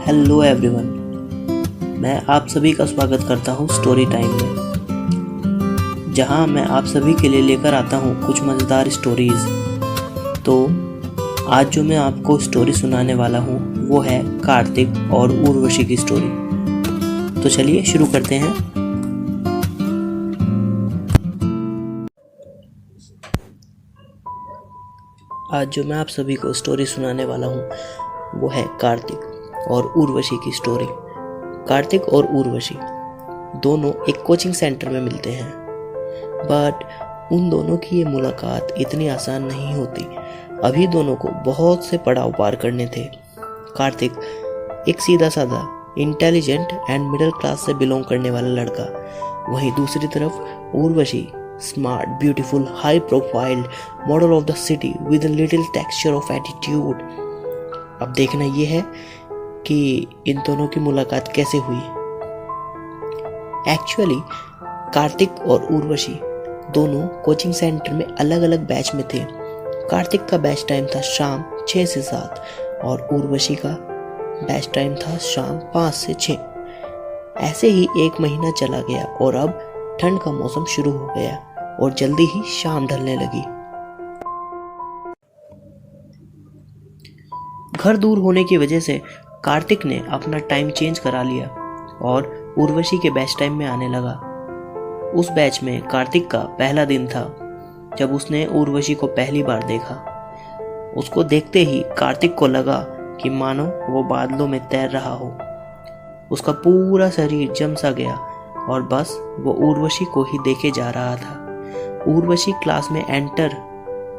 Hello everyone, मैं आप सभी का स्वागत करता हूँ स्टोरी टाइम में, जहाँ मैं आप सभी के लिए लेकर आता हूँ कुछ मज़ेदार स्टोरीज़। तो आज जो मैं आपको स्टोरी सुनाने वाला हूँ वो है कार्तिक और उर्वशी की स्टोरी। तो चलिए शुरू करते हैं। आज जो मैं आप सभी को स्टोरी सुनाने वाला हूँ वो है कार्तिक और उर्वशी की स्टोरी। कार्तिक और उर्वशी दोनों एक कोचिंग सेंटर में मिलते हैं, बट उन दोनों की ये मुलाकात इतनी आसान नहीं होती। अभी दोनों को बहुत से पड़ाव पार करने थे। कार्तिक एक सीधा साधा, इंटेलिजेंट एंड मिडिल क्लास से बिलोंग करने वाला लड़का, वहीं दूसरी तरफ Urvashi smart, beautiful, high profile model of the city with a little texture of attitude. अब देखना ये है कि इन दोनों की मुलाकात कैसे हुई। एक्चुअली कार्तिक और उर्वशी दोनों कोचिंग सेंटर में अलग अलग बैच में थे। कार्तिक का बैच टाइम था शाम 6 से 7 और उर्वशी का बैच टाइम था शाम 5 से 6। ऐसे ही एक महीना चला गया और अब ठंड का मौसम शुरू हो गया और जल्दी ही शाम ढलने लगी। घर दूर होने की वजह से कार्तिक ने अपना टाइम चेंज करा लिया और उर्वशी के बैच टाइम में आने लगा। उस बैच में कार्तिक का पहला दिन था जब उसने उर्वशी को पहली बार देखा। उसको देखते ही कार्तिक को लगा कि मानो वो बादलों में तैर रहा हो। उसका पूरा शरीर जम सा गया और बस वो उर्वशी को ही देखे जा रहा था। उर्वशी क्लास में एंटर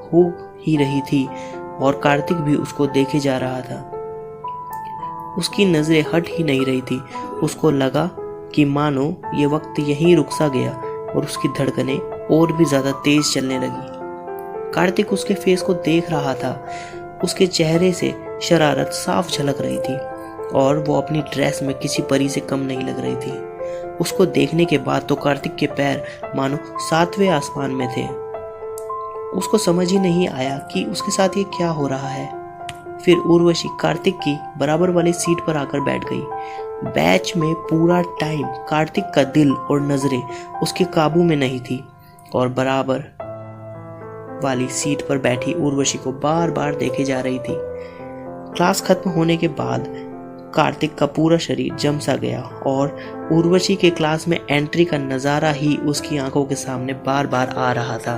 हो ही रही थी और कार्तिक भी उसको देखे जा रहा था। उसकी नजरें हट ही नहीं रही थी। उसको लगा कि मानो ये वक्त यहीं रुक सा गया और उसकी धड़कनें और भी ज्यादा तेज चलने लगी। कार्तिक उसके फेस को देख रहा था। उसके चेहरे से शरारत साफ झलक रही थी और वो अपनी ड्रेस में किसी परी से कम नहीं लग रही थी। उसको देखने के बाद तो कार्तिक के पैर मानो 7वें आसमान में थे। उसको समझ ही नहीं आया कि उसके साथ ये क्या हो रहा है। फिर उर्वशी कार्तिक की बराबर वाली सीट पर आकर बैठ गई। बैच में पूरा टाइम कार्तिक का दिल और नजरें उसके काबू में नहीं थी और बराबर वाली सीट पर बैठी उर्वशी को बार बार देखे जा रही थी। क्लास खत्म होने के बाद कार्तिक का पूरा शरीर जम सा गया और उर्वशी के क्लास में एंट्री का नजारा ही उसकी आंखों के सामने बार बार आ रहा था।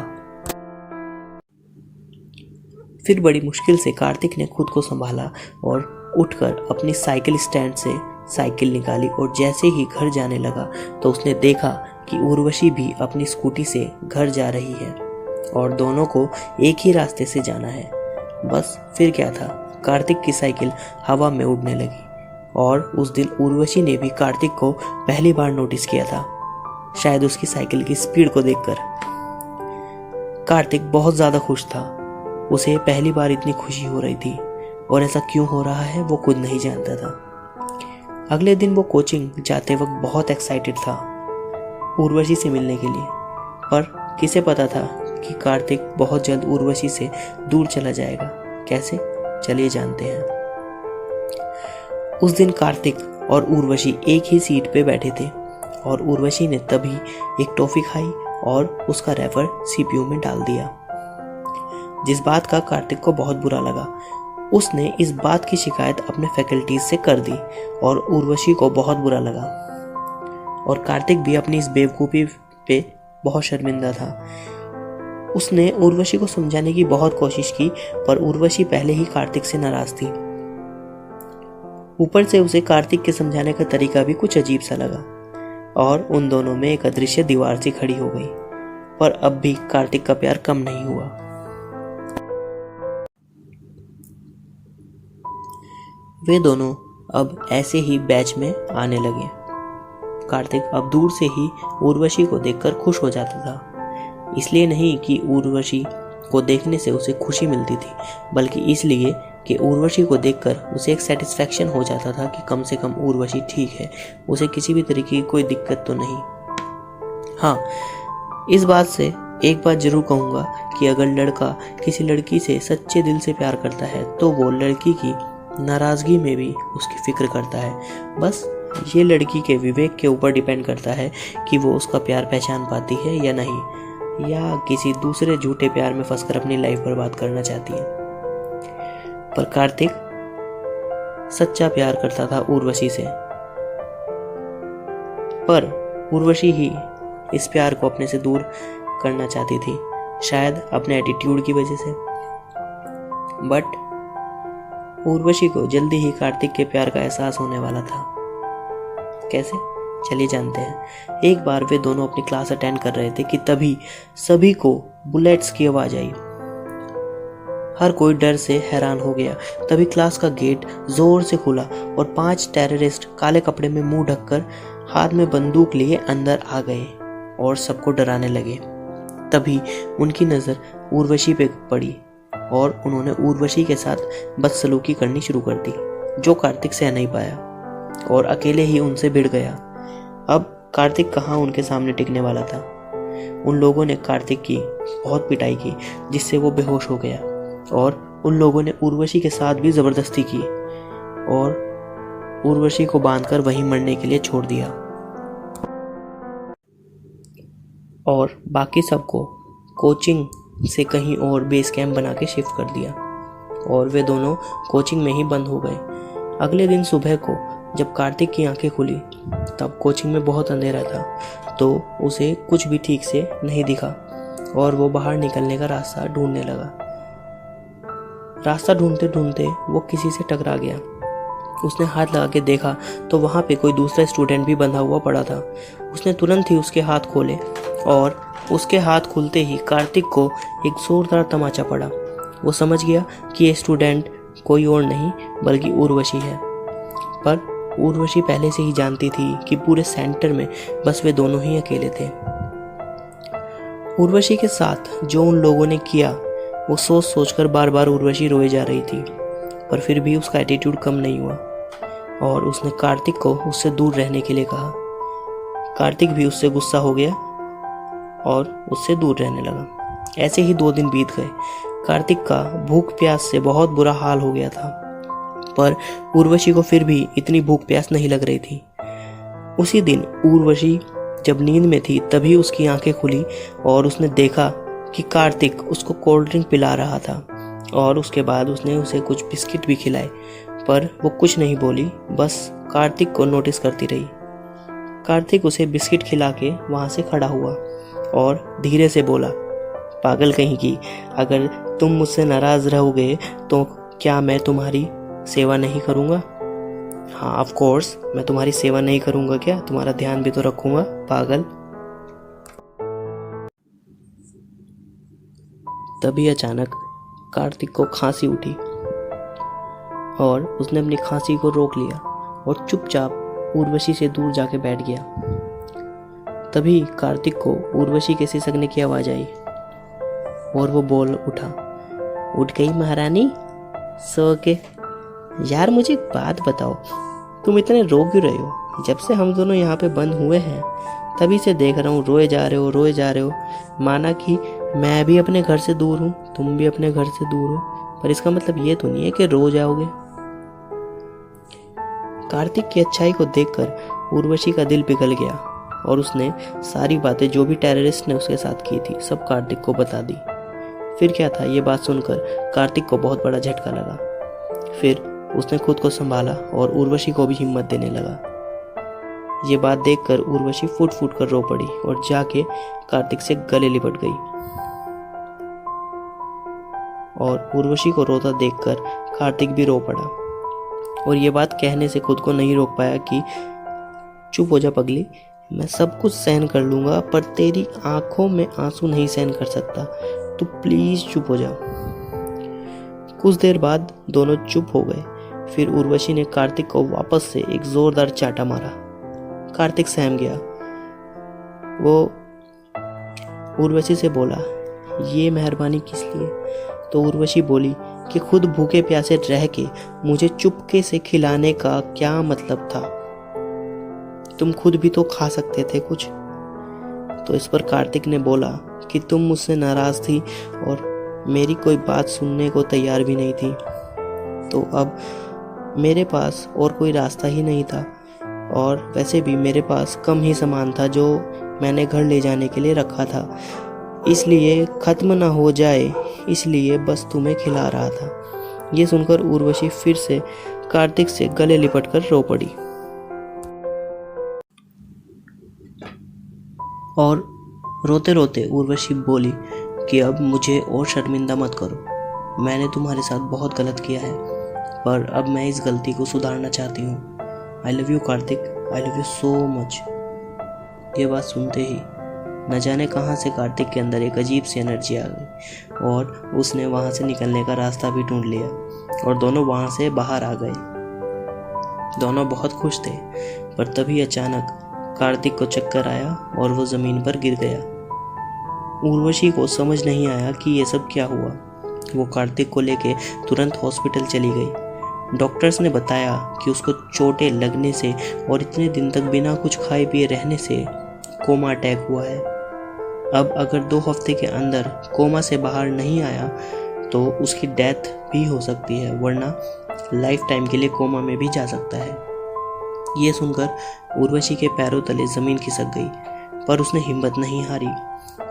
फिर बड़ी मुश्किल से कार्तिक ने खुद को संभाला और उठकर अपनी साइकिल स्टैंड से साइकिल निकाली और जैसे ही घर जाने लगा तो उसने देखा कि उर्वशी भी अपनी स्कूटी से घर जा रही है और दोनों को एक ही रास्ते से जाना है। बस फिर क्या था, कार्तिक की साइकिल हवा में उड़ने लगी और उस दिन उर्वशी ने भी कार्तिक को पहली बार नोटिस किया था, शायद उसकी साइकिल की स्पीड को देखकर। कार्तिक बहुत ज्यादा खुश था। उसे पहली बार इतनी खुशी हो रही थी और ऐसा क्यों हो रहा है वो खुद नहीं जानता था। अगले दिन वो कोचिंग जाते वक्त बहुत एक्साइटेड था उर्वशी से मिलने के लिए, पर किसे पता था कि कार्तिक बहुत जल्द उर्वशी से दूर चला जाएगा। कैसे, चलिए जानते हैं। उस दिन कार्तिक और उर्वशी एक ही सीट पे बैठे थे और उर्वशी ने तभी एक टॉफी खाई और उसका रैपर सीपीयू में डाल दिया, जिस बात का कार्तिक को बहुत बुरा लगा। उसने इस बात की शिकायत अपने फैकल्टीज से कर दी और उर्वशी को बहुत बुरा लगा और कार्तिक भी अपनी इस बेवकूफ़ी पे बहुत शर्मिंदा था। उसने उर्वशी को समझाने की बहुत कोशिश की पर उर्वशी पहले ही कार्तिक से नाराज थी। ऊपर से उसे कार्तिक के समझाने का तरीका भी कुछ अजीब सा लगा और उन दोनों में एक अदृश्य दीवार सी खड़ी हो गई। पर अब भी कार्तिक का प्यार कम नहीं हुआ। वे दोनों अब ऐसे ही बैच में आने लगे। कार्तिक अब दूर से ही उर्वशी को देखकर खुश हो जाता था। इसलिए नहीं कि उर्वशी को देखने से उसे खुशी मिलती थी, बल्कि इसलिए कि उर्वशी को देखकर उसे एक सेटिस्फैक्शन हो जाता था कि कम से कम उर्वशी ठीक है, उसे किसी भी तरीके की कोई दिक्कत तो नहीं। हाँ, इस बात से एक बात जरूर कहूँगा कि अगर लड़का किसी लड़की से सच्चे दिल से प्यार करता है तो वो लड़की की नाराज़गी में भी उसकी फिक्र करता है। बस ये लड़की के विवेक के ऊपर डिपेंड करता है कि वो उसका प्यार पहचान पाती है या नहीं, या किसी दूसरे झूठे प्यार में फंसकर अपनी लाइफ बर्बाद करना चाहती है। पर कार्तिक सच्चा प्यार करता था उर्वशी से, पर उर्वशी ही इस प्यार को अपने से दूर करना चाहती थी, शायद अपने एटीट्यूड की वजह से। बट उर्वशी को जल्दी ही कार्तिक के प्यार का एहसास होने वाला था। कैसे? चलिए जानते हैं। एक बार वे दोनों अपनी क्लास अटेंड कर रहे थे कि तभी सभी को बुलेट्स की आवाज आई। हर कोई डर से हैरान हो गया। तभी क्लास का गेट जोर से खुला और 5 टेररिस्ट काले कपड़े में मुंह ढककर हाथ में बंदूक लिए अंदर आ गए और सबको डराने लगे। तभी उनकी नज़र उर्वशी पे पड़ी और उन्होंने उर्वशी के साथ बदसलूकी करनी शुरू कर दी, जो कार्तिक सह नहीं पाया और अकेले ही उनसे भिड़ गया। अब कार्तिक कहाँ उनके सामने टिकने वाला था। उन लोगों ने कार्तिक की बहुत पिटाई की, जिससे वो बेहोश हो गया और उन लोगों ने उर्वशी के साथ भी ज़बरदस्ती की और उर्वशी को बांधकर वहीं मरने के लिए छोड़ दिया और बाकी सबको कोचिंग से कहीं और बेस कैंप बना के शिफ्ट कर दिया और वे दोनों कोचिंग में ही बंद हो गए। अगले दिन सुबह को जब कार्तिक की आंखें खुली तब कोचिंग में बहुत अंधेरा था, तो उसे कुछ भी ठीक से नहीं दिखा और वो बाहर निकलने का रास्ता ढूंढने लगा। रास्ता ढूंढते ढूंढते वो किसी से टकरा गया। उसने हाथ लगा के देखा तो वहाँ पे कोई दूसरा स्टूडेंट भी बंधा हुआ पड़ा था। उसने तुरंत ही उसके हाथ खोले और उसके हाथ खुलते ही कार्तिक को एक जोरदार तमाचा पड़ा। वो समझ गया कि ये स्टूडेंट कोई और नहीं बल्कि उर्वशी है। पर उर्वशी पहले से ही जानती थी कि पूरे सेंटर में बस वे दोनों ही अकेले थे। उर्वशी के साथ जो उन लोगों ने किया वो सोच सोचकर बार बार उर्वशी रोए जा रही थी, पर फिर भी उसका एटीट्यूड कम नहीं हुआ और उसने कार्तिक को उससे दूर रहने के लिए कहा। कार्तिक भी उससे गुस्सा हो गया और उससे दूर रहने लगा। ऐसे ही 2 दिन बीत गए। कार्तिक का भूख प्यास से बहुत बुरा हाल हो गया था, पर उर्वशी को फिर भी इतनी भूख प्यास नहीं लग रही थी। उसी दिन उर्वशी जब नींद में थी तभी उसकी आंखें खुली और उसने देखा कि कार्तिक उसको कोल्ड ड्रिंक पिला रहा था और उसके बाद उसने उसे कुछ बिस्किट भी खिलाए, पर वो कुछ नहीं बोली, बस कार्तिक को नोटिस करती रही। कार्तिक उसे बिस्किट खिला के वहाँ से खड़ा हुआ और धीरे से बोला, पागल कहीं की, अगर तुम मुझसे नाराज रहोगे तो क्या मैं तुम्हारी सेवा नहीं करूँगा? हाँ ऑफ कोर्स, मैं तुम्हारी सेवा नहीं करूँगा क्या? तुम्हारा ध्यान भी तो रखूँगा, पागल। तभी अचानक कार्तिक को खांसी उठी और उसने अपनी खांसी को रोक लिया और चुपचाप उर्वशी से दूर जाके बैठ गया। तभी कार्तिक को उर्वशी के सिसकने की आवाज आई और वो बोल उठा, उठ गई महारानी सो के? यार मुझे एक बात बताओ, तुम इतने रो क्यों रहे हो? जब से हम दोनों यहाँ पे बंद हुए हैं तभी से देख रहा हूँ, रोए जा रहे हो। माना कि मैं भी अपने घर से दूर हूँ, तुम भी अपने घर से दूर हो, पर इसका मतलब ये तो नहीं है कि रो जाओगे। कार्तिक की अच्छाई को देखकर उर्वशी का दिल पिघल गया और उसने सारी बातें जो भी टेररिस्ट ने उसके साथ की थी सब कार्तिक को बता दी। फिर क्या था, ये बात सुनकर कार्तिक को बहुत बड़ा झटका लगा। फिर उसने खुद को संभाला और उर्वशी को भी हिम्मत देने लगा। ये बात देखकर उर्वशी फूट फूट कर रो पड़ी और जाके कार्तिक से गले लिपट गई और उर्वशी को रोता देखकर कार्तिक भी रो पड़ा और ये बात कहने से खुद को नहीं रोक पाया कि चुप हो जा पगली, मैं सब कुछ सहन कर लूंगा पर तेरी आंखों में आंसू नहीं सहन कर सकता, तो प्लीज चुप हो जा। कुछ देर बाद दोनों चुप हो गए। फिर उर्वशी ने कार्तिक को वापस से एक जोरदार चाटा मारा। कार्तिक सहम गया। वो उर्वशी से बोला, ये मेहरबानी किस लिए? तो उर्वशी बोली कि खुद भूखे प्यासे रह के मुझे चुपके से खिलाने का क्या मतलब था? तुम खुद भी तो खा सकते थे कुछ। तो इस पर कार्तिक ने बोला कि तुम मुझसे नाराज थी और मेरी कोई बात सुनने को तैयार भी नहीं थी, तो अब मेरे पास और कोई रास्ता ही नहीं था, और वैसे भी मेरे पास कम ही सामान था जो मैंने घर ले जाने के लिए रखा था, इसलिए ख़त्म ना हो जाए इसलिए बस तुम्हें खिला रहा था। ये सुनकर उर्वशी फिर से कार्तिक से गले लिपटकर रो पड़ी और रोते रोते उर्वशी बोली कि अब मुझे और शर्मिंदा मत करो। मैंने तुम्हारे साथ बहुत गलत किया है, पर अब मैं इस गलती को सुधारना चाहती हूँ। I love you Kartik, I love you so much. ये बात सुनते ही न जाने कहाँ से कार्तिक के अंदर एक अजीब सी एनर्जी आ गई और उसने वहाँ से निकलने का रास्ता भी ढूंढ लिया और दोनों वहाँ से बाहर आ गए। दोनों बहुत खुश थे, पर तभी अचानक कार्तिक को चक्कर आया और वो ज़मीन पर गिर गया। उर्वशी को समझ नहीं आया कि ये सब क्या हुआ। वो कार्तिक को लेके तुरंत हॉस्पिटल चली गई। डॉक्टर्स ने बताया कि उसको चोटें लगने से और इतने दिन तक बिना कुछ खाए पिए रहने से कोमा अटैक हुआ है। अब अगर 2 हफ्ते के अंदर कोमा से बाहर नहीं आया तो उसकी डेथ भी हो सकती है, वरना लाइफ टाइम के लिए कोमा में भी जा सकता है। ये सुनकर उर्वशी के पैरों तले ज़मीन खिसक गई, पर उसने हिम्मत नहीं हारी।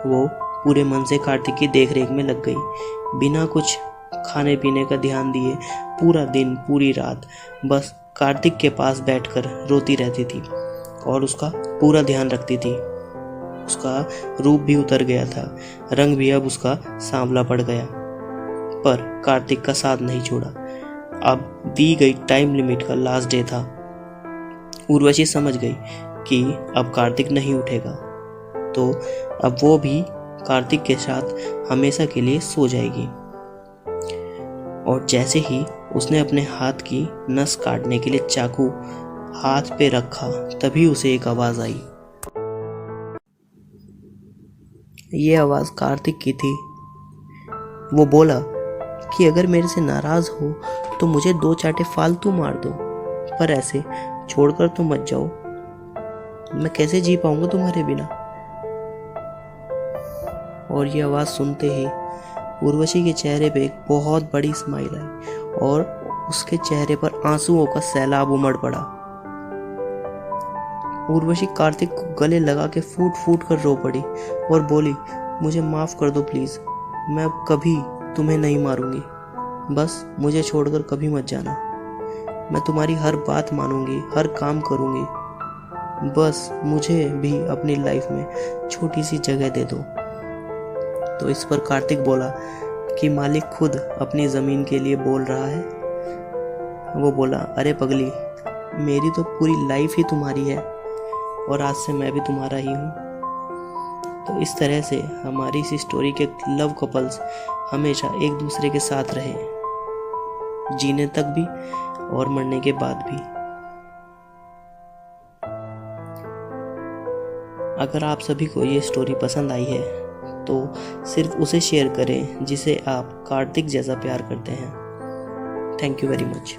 वो पूरे मन से कार्तिक की देखरेख में लग गई, बिना कुछ खाने पीने का ध्यान दिए पूरा दिन पूरी रात बस कार्तिक के पास बैठकर रोती रहती थी और उसका पूरा ध्यान रखती थी। उसका रूप भी उतर गया था, रंग भी अब उसका सांवला पड़ गया, पर कार्तिक का साथ नहीं छोड़ा। अब दी गई टाइम लिमिट का लास्ट डे था। उर्वशी समझ गई कि अब कार्तिक नहीं उठेगा, तो अब वो भी कार्तिक के साथ हमेशा के लिए सो जाएगी। और जैसे ही उसने अपने हाथ की नस काटने के लिए चाकू हाथ पे रखा, तभी उसे एक आवाज आई। ये आवाज कार्तिक की थी। वो बोला कि अगर मेरे से नाराज हो तो मुझे 2 चांटे फालतू मार दो, पर ऐसे छोड़कर तो मत जाओ। मैं कैसे जी पाऊंगा तुम्हारे बिना। और ये आवाज सुनते ही उर्वशी के चेहरे पे एक बहुत बड़ी स्माइल आई और उसके चेहरे पर आंसुओं का सैलाब उमड़ पड़ा। उर्वशी कार्तिक को गले लगा के फूट फूट कर रो पड़ी और बोली, मुझे माफ कर दो प्लीज, मैं अब कभी तुम्हें नहीं मारूंगी, बस मुझे छोड़कर कभी मत जाना। मैं तुम्हारी हर बात मानूंगी, हर काम करूंगी, बस मुझे भी अपनी लाइफ में छोटी सी जगह दे दो। तो इस पर कार्तिक बोला कि मालिक खुद अपनी ज़मीन के लिए बोल रहा है। वो बोला, अरे पगली, मेरी तो पूरी लाइफ ही तुम्हारी है और आज से मैं भी तुम्हारा ही हूँ। तो इस तरह से हमारी इस स्टोरी के लव कपल्स हमेशा एक दूसरे के साथ रहे, जीने तक भी और मरने के बाद भी। अगर आप सभी को ये स्टोरी पसंद आई है तो सिर्फ उसे शेयर करें जिसे आप कार्तिक जैसा प्यार करते हैं। Thank you very much.